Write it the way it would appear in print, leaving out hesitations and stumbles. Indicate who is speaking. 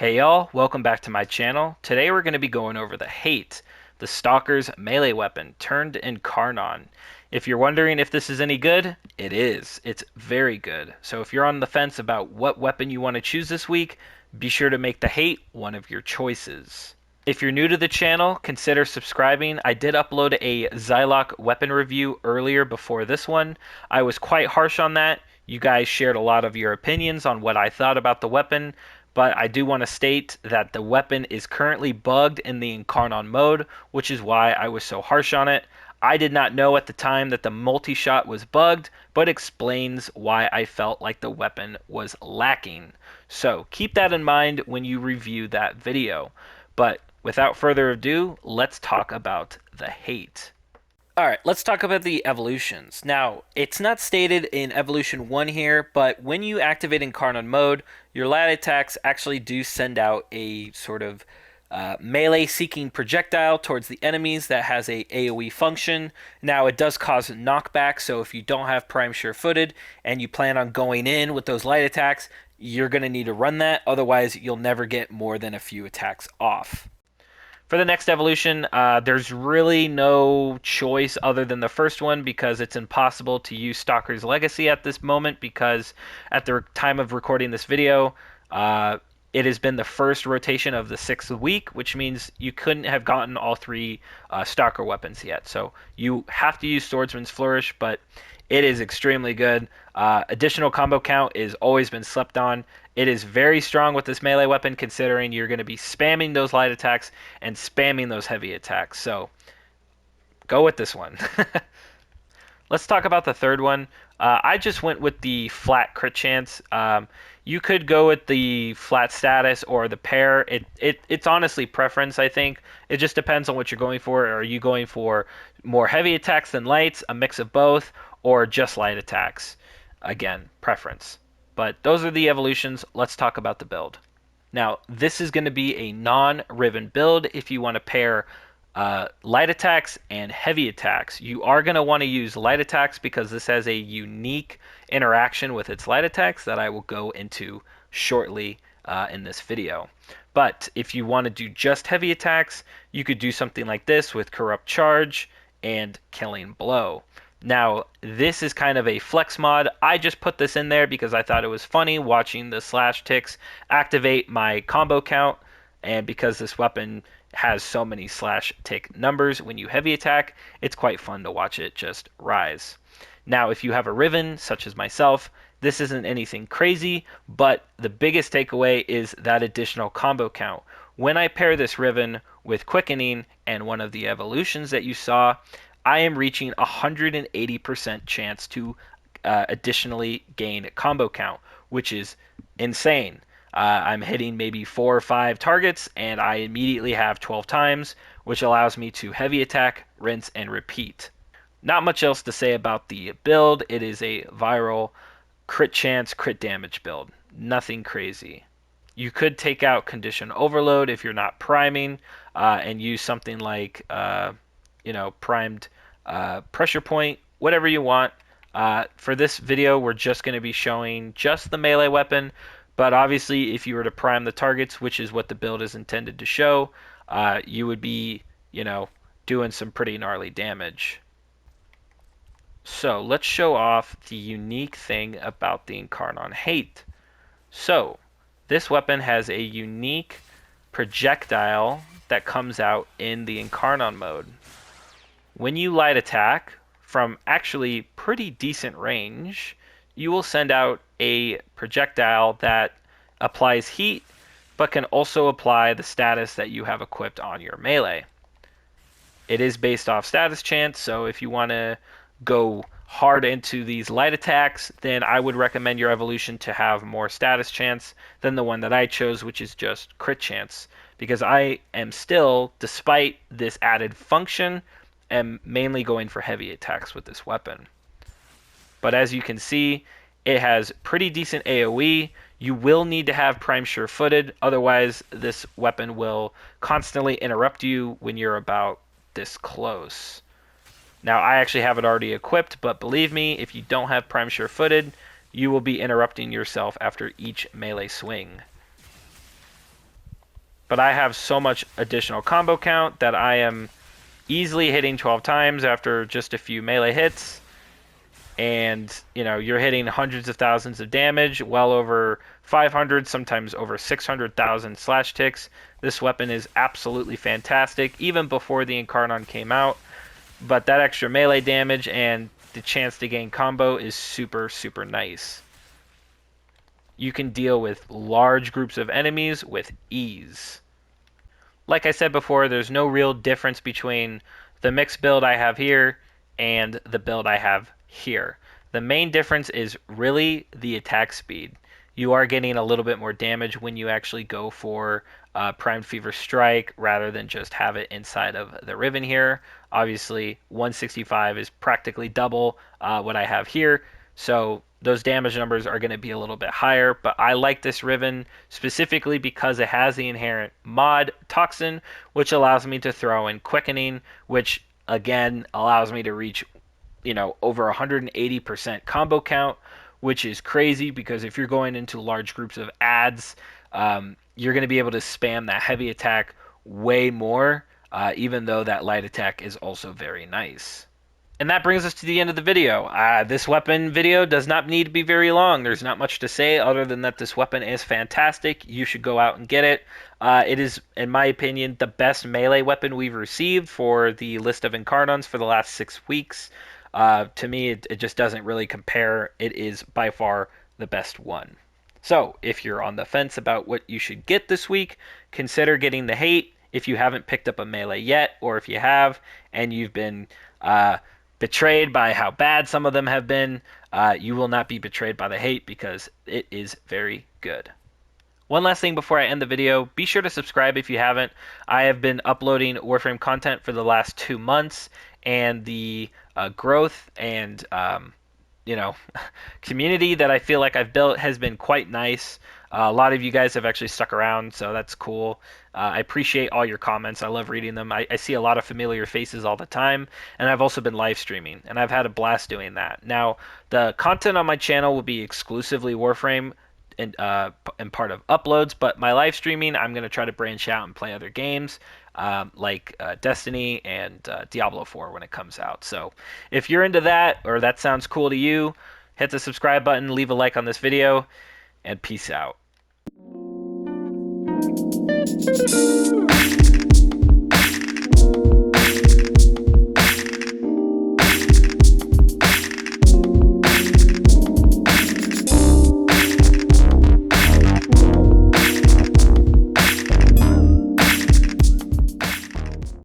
Speaker 1: Hey y'all, welcome back to my channel. Today we're going to be going over the Hate, the Stalker's melee weapon turned Incarnon. If you're wondering if this is any good, it is. It's very good. So if you're on the fence about what weapon you want to choose this week, be sure to make the Hate one of your choices. If you're new to the channel, consider subscribing. I did upload a Zylok weapon review earlier before this one. I was quite harsh on that. You guys shared a lot of your opinions on what I thought about the weapon, but I do want to state that the weapon is currently bugged in the Incarnon mode, which is why I was so harsh on it. I did not know at the time that the multi-shot was bugged, but explains why I felt like the weapon was lacking. So keep that in mind when you review that video. But without further ado, let's talk about the Hate. Alright, let's talk about the evolutions. Now, it's not stated in Evolution 1 here, but when you activate Incarnon mode, your light attacks actually do send out a sort of melee-seeking projectile towards the enemies that has a AoE function. Now, it does cause knockback, so if you don't have Prime Sure-Footed and you plan on going in with those light attacks, you're going to need to run that, otherwise you'll never get more than a few attacks off. For the next evolution, there's really no choice other than the first one because it's impossible to use Stalker's Legacy at this moment because at the time of recording this video, it has been the first rotation of the 6th week, which means you couldn't have gotten all three Stalker weapons yet. So you have to use Swordsman's Flourish, but it is extremely good. Additional combo count is always been slept on. It is very strong with this melee weapon considering you're going to be spamming those light attacks and spamming those heavy attacks. So go with this one. Let's talk about the third one. I just went with the flat crit chance. You could go with the flat status or the pair. It's honestly preference, I think. It just depends on what you're going for. Are you going for more heavy attacks than lights, a mix of both, or just light attacks? Again, preference. But those are the evolutions. Let's talk about the build. Now, this is going to be a non-Riven build if you want to pair light attacks and heavy attacks. You are going to want to use light attacks because this has a unique interaction with its light attacks that I will go into shortly in this video. But if you want to do just heavy attacks, you could do something like this with Corrupt Charge and Killing Blow. Now, this is kind of a flex mod. I just put this in there because I thought it was funny watching the slash ticks activate my combo count, and because this weapon has so many slash tick numbers when you heavy attack, it's quite fun to watch it just rise. Now, if you have a Riven, such as myself, this isn't anything crazy, but the biggest takeaway is that additional combo count. When I pair this Riven with Quickening and one of the evolutions that you saw, I am reaching 180% chance to additionally gain combo count, which is insane. I'm hitting maybe 4 or 5 targets, and I immediately have 12 times, which allows me to heavy attack, rinse, and repeat. Not much else to say about the build. It is a viral crit chance, crit damage build. Nothing crazy. You could take out Condition Overload if you're not priming, and use something like primed pressure point, whatever you want. For this video, we're just going to be showing just the melee weapon, but obviously if you were to prime the targets, which is what the build is intended to show, you would be, doing some pretty gnarly damage. So let's show off the unique thing about the IncarnonHate. So this weapon has a unique projectile that comes out in the Incarnon mode. When you light attack from actually pretty decent range, you will send out a projectile that applies heat, but can also apply the status that you have equipped on your melee. It is based off status chance, so if you want to go hard into these light attacks, then I would recommend your evolution to have more status chance than the one that I chose, which is just crit chance, because I am still, despite this added function, am mainly going for heavy attacks with this weapon. But as you can see, it has pretty decent AoE. You will need to have Prime Sure-Footed, otherwise this weapon will constantly interrupt you when you're about this close. Now, I actually have it already equipped, but believe me, if you don't have Prime Sure-Footed, you will be interrupting yourself after each melee swing. but I have so much additional combo count that I am easily hitting 12 times after just a few melee hits. And, you know, you're hitting hundreds of thousands of damage, well over 500, sometimes over 600,000 slash ticks. This weapon is absolutely fantastic, even before the Incarnon came out. But that extra melee damage and the chance to gain combo is super, super nice. You can deal with large groups of enemies with ease. Like I said before, there's no real difference between the mixed build I have here and the build I have here. The main difference is really the attack speed. You are getting a little bit more damage when you actually go for Prime Fever Strike rather than just have it inside of the Riven here. Obviously, 165 is practically double what I have here, so those damage numbers are going to be a little bit higher, but I like this Riven specifically because it has the inherent mod Toxin, which allows me to throw in Quickening, which again allows me to reach, you know, over 180% combo count, which is crazy because if you're going into large groups of ads, you're going to be able to spam that heavy attack way more, even though that light attack is also very nice. And that brings us to the end of the video. This weapon video does not need to be very long. There's not much to say other than that this weapon is fantastic. You should go out and get it. It is, in my opinion, the best melee weapon we've received for the list of Incarnons for the last 6 weeks. To me, it just doesn't really compare. It is by far the best one. So, if you're on the fence about what you should get this week, consider getting the Hate if you haven't picked up a melee yet, or if you have and you've been betrayed by how bad some of them have been, you will not be betrayed by the Hate because it is very good. One last thing before I end the video, be sure to subscribe if you haven't. I have been uploading Warframe content for the last 2 months, and the growth and you know, community that I feel like I've built has been quite nice. A lot of you guys have actually stuck around, so that's cool. I appreciate all your comments. I love reading them. I see a lot of familiar faces all the time, and I've also been live streaming, and I've had a blast doing that. Now, the content on my channel will be exclusively Warframe and part of uploads, but my live streaming, I'm going to try to branch out and play other games like Destiny and Diablo 4 when it comes out. So if you're into that or that sounds cool to you, hit the subscribe button, leave a like on this video, and peace out.